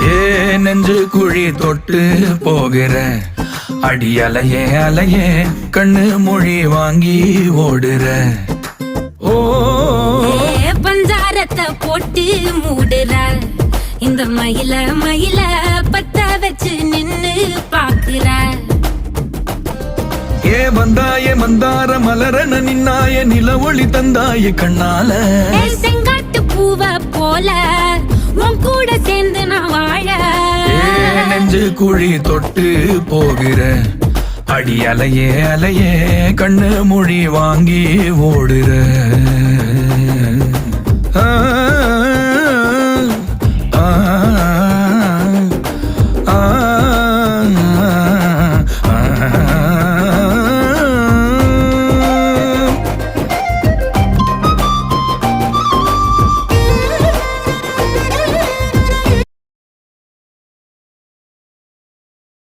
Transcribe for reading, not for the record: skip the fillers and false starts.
ஏ நெஞ்சு குழி தொட்டு போகிற அடி அலையே அலையே கண்ணு மொழி வாங்கி ஓடுற. ஓ பஞ்சாரத்தை போட்டு மூடுற இந்த மயில மயில பத்த வச்சு நின்னு பாக்குற. ஏ வந்தாய மந்தார மலரன நின்னாய நில ஒளி தந்தாய கண்ணால. செங்காட்டு பூவ போல உன் கூட சேர்ந்து நான் வாழ. நெஞ்சு குழி தொட்டு போகிற அடி அலையே அலையே கண்ணு மொழி வாங்கி ஓடுற. ஆ ஆ